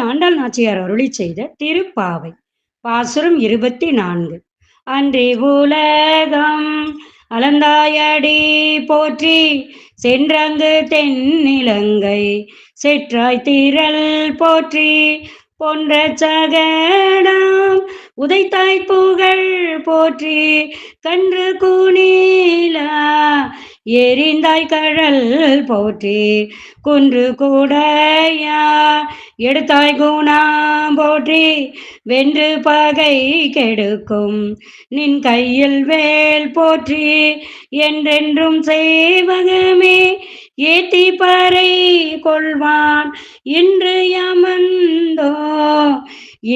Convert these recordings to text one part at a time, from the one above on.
ஆண்டாள் நாச்சியார் அருளிச் செய்த திருப்பாவை. பாசுரம் 24. அன்றி உலகம் அளந்தாயடி போற்றி, சென்றங்கு தென்னிலங்கை செற்றாய் திரள் போற்றி, போன்ற சகடாம் உதைத்தாய் புகழ் போற்றி, கன்று கூனிலா எரிந்தாய் கழல் போற்றி, குன்று கூடையா எடுத்தாய் குணாம் போற்றி, வென்று பகை கெடுக்கும் நின் கையில் வேல் போற்றி, என்றென்றும் செய்வகமே ஏத்தி பறை கொள்வான் இன்று யமந்தோ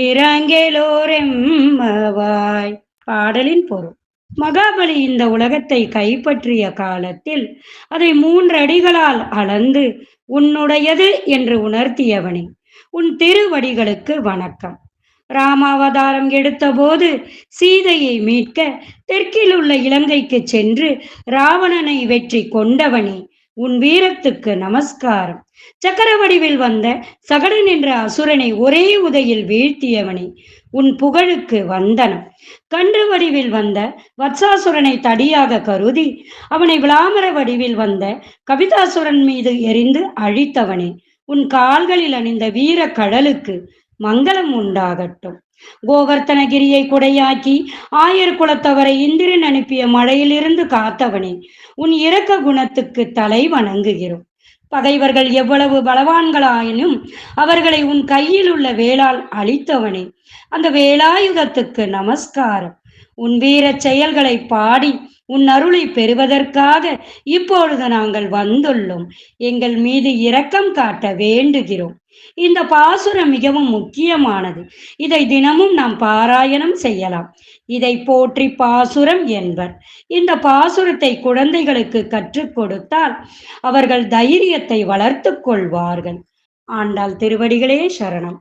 இறங்கெலோரெம்மவாய். பாடலின் பொருள். மகாபலி இந்த உலகத்தை கைப்பற்றிய காலத்தில் அதை 3 அடிகளால் அளந்து உன்னுடையது என்று உணர்த்தியவனே, உன் திருவடிகளுக்கு வணக்கம். ராமாவதாரம் எடுத்தபோது சீதையை மீட்க தெற்கில் உள்ள இலங்கைக்கு சென்று ராவணனை வெற்றி கொண்டவனே, உன் வீரத்துக்கு நமஸ்காரம். சக்கர வடிவில் வந்த சகடன் என்ற அசுரனை ஒரே உதையில் வீழ்த்தியவனே, உன் புகழுக்கு வந்தனம். கன்று வடிவில் வந்த வத்சாசுரனை தடியாக கருதி அவனை விளாமர வடிவில் வந்த கபிதாசுரன் மீது எரிந்து அழித்தவனே, உன் கால்களில் அணிந்த வீர கடலுக்கு மங்களம் உண்டாகட்டும். கோவர்த்தனகிரியை குடையாக்கி ஆயர் குலத்தவரை இந்திரன் அனுப்பிய மழையிலிருந்து காத்தவனே, உன் இரக்க குணத்துக்கு தலை வணங்குகிறோம். பகைவர்கள் எவ்வளவு பலவான்களாயினும் அவர்களை உன் கையில் உள்ள வேளால் அழித்தவனே, அந்த வேலாயுதத்துக்கு நமஸ்காரம். உன் வீர செயல்களை பாடி உன் அருளை பெறுவதற்காக இப்பொழுது நாங்கள் வந்துள்ளோம். எங்கள் மீது இரக்கம் காட்ட வேண்டுகிறோம். இந்த பாசுரம் மிகவும் முக்கியமானது. இதை தினமும் நாம் பாராயணம் செய்யலாம். இதை போற்றி பாசுரம் என்பர். இந்த பாசுரத்தை குழந்தைகளுக்கு கற்றுக் கொடுத்தால் அவர்கள் தைரியத்தை வளர்த்து கொள்வார்கள். ஆண்டாள் திருவடிகளே சரணம்.